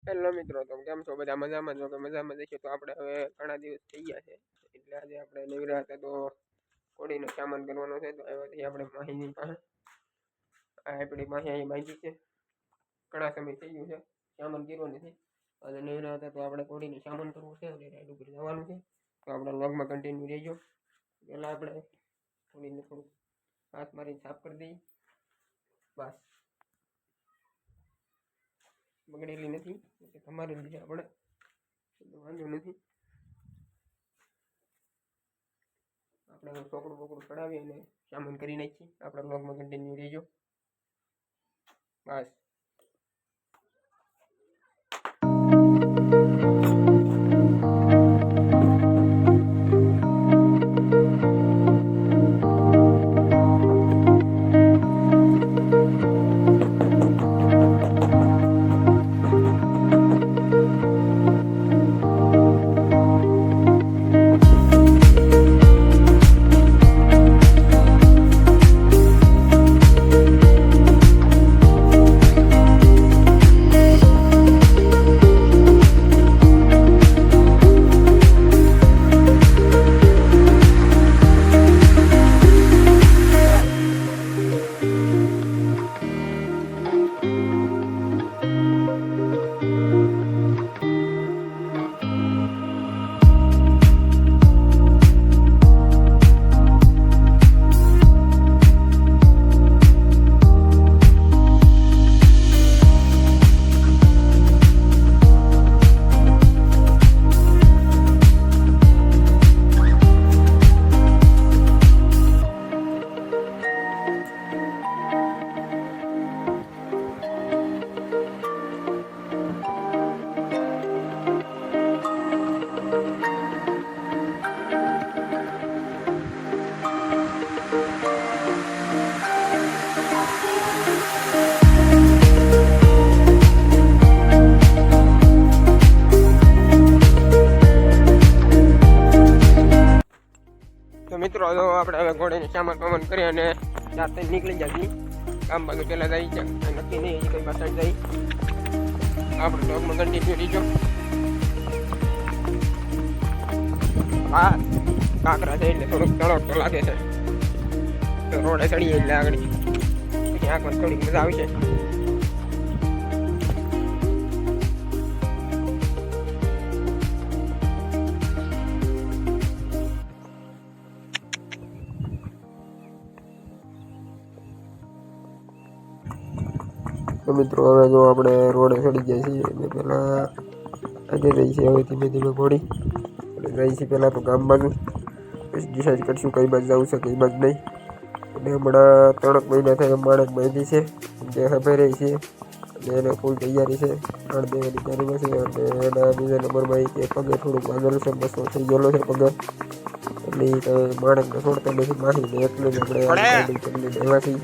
Hello મિત્રો, તો કેમ છો? બધા મજામાં છો? કે મજામાં જઈશું? તો આપણે હવે ઘણા દિવસ થઈ ગયા છે એટલે આજે આપણે નવરા હતા તો કોડીનો સામાન કરવાનો છે. તો એમાંથી આપણે માહીની પાસે આપણી માહી અહીં બાંધી છે. ઘણા સમય થઈ ગયું છે, સામાન કર્યો નથી. અને નવરા હતા તો આપણે કોડીનો સામાન કરવું છે અને રાઈડ ઉપર જવાનું છે. તો આપણે વ્લોગમાં કન્ટિન્યુ રહેજો. પહેલાં આપણે કોડીને થોડુંક હાથ મારીને સાફ કરી દઈએ. બસ બગડેલી નથી, તમારે લીધે આપણે વાંધો નથી. આપણે ચોકડું બોકડું ચડાવી અને સામાન કરી નાખીએ. આપણા બ્લોગમાં કન્ટિન્યુ રહેજો. બસ તો મિત્રો, તો આપણે હવે ઘોડીને સામાન પામાન કરી અને જાતે નીકળી જઈએ. કામ બાજુ પહેલાં જઈ જાય નક્કી નહીં કઈ પાછળ જઈ. આપણે બ્લોગમાં કન્ટિન્યુ રહીજો. હા, કાંકરા છે એટલે થોડુંક તળોટ તો લાગે છે. તો રોડે ચડીએ એટલે આગળ આંખમાં થોડીક મજા આવી છે. તો મિત્રો, હવે જો આપણે રોડે ચડી જાય છીએ એટલે પહેલાં આજે જઈએ છીએ. હવે ધીમે ધીમે ઘોડી એટલે જઈએ છીએ પહેલાં તો ગામ બાજુ, પછી ડિસાઇડ કરશું કઈ બાજુ જવું છે કઈ બાજુ નહીં. અને હમણાં 3 મહિના થાય માણેક બાંધી છે, જે ખબર રહી છે અને એને ફૂલ તૈયારી છે. માણ દેવાની તૈયારીમાં છે. અને એના બીજા નંબરમાં કે પગે થોડુંક વાગેલું છે, બસો થઈ ગયેલો છે પગે. એટલે એ માણેકને છોડતા નથી, માહીને એટલે જ આપણે કરી દેવાથી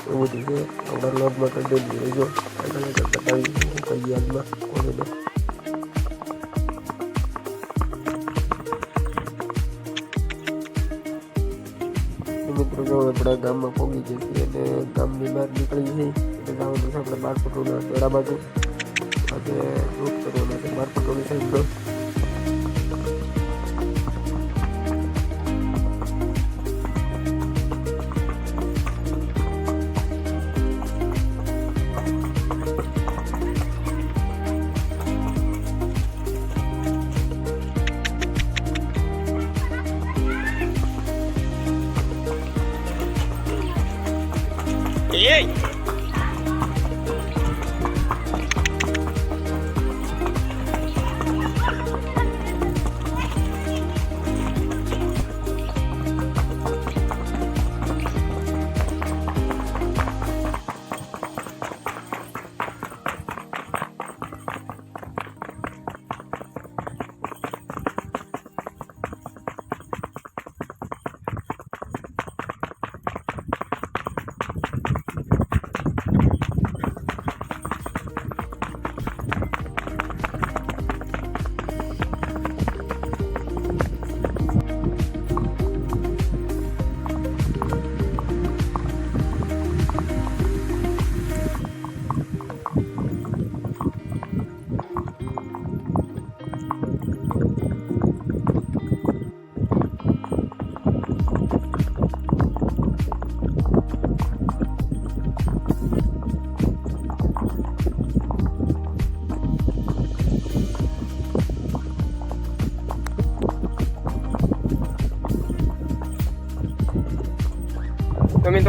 એવું બધું છે. આપણા બ્લોગમાં કન્ટિન્યુ રહેજો. આગળ બતાવી કઈ યાદમાં કોઈને. મિત્રો, જો આપણા ગામમાં પહોંચી જઈએ છીએ અને ગામની બહાર નીકળી છીએ એટલે જવાનું છે આપણે બારપટોના પેડા બાજુ. આજે રૂટ કરવાના છે બારપટોની સાઈડનો. Ei!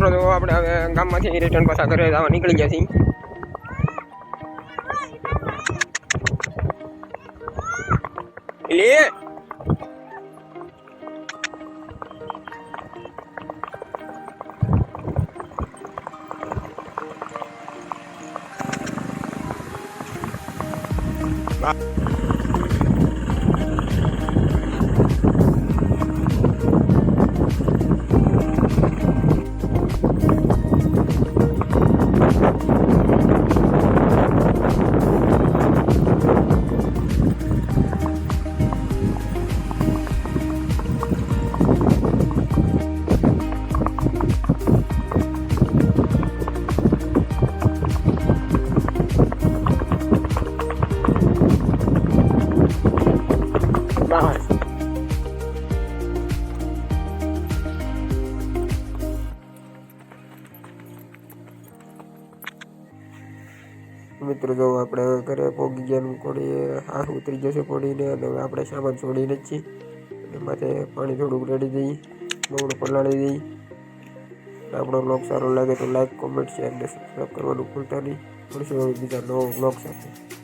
મિત્રો જો આપણે હવે ગામમાંથી રિટર્ન પાછા ઘરે જવા નીકળી ગયા છીએ. લે મિત્રો જો આપણે ઘરે પોગી ગયા, કોડી હાથ ઉતરી જશે કોડીને, અને હવે આપણે સામાન છોડીને જ છીએ. અને માથે પાણી થોડુંક રેડી દઈએ, બહુ પલાળી દઈએ. આપણો બ્લોગ સારો લાગે તો લાઈક, કોમેન્ટ, શેર અને સબસ્ક્રાઈબ કરવાનું ભૂલતા નહીં. મળશું હવે બીજા નવો બ્લોગ સાથે.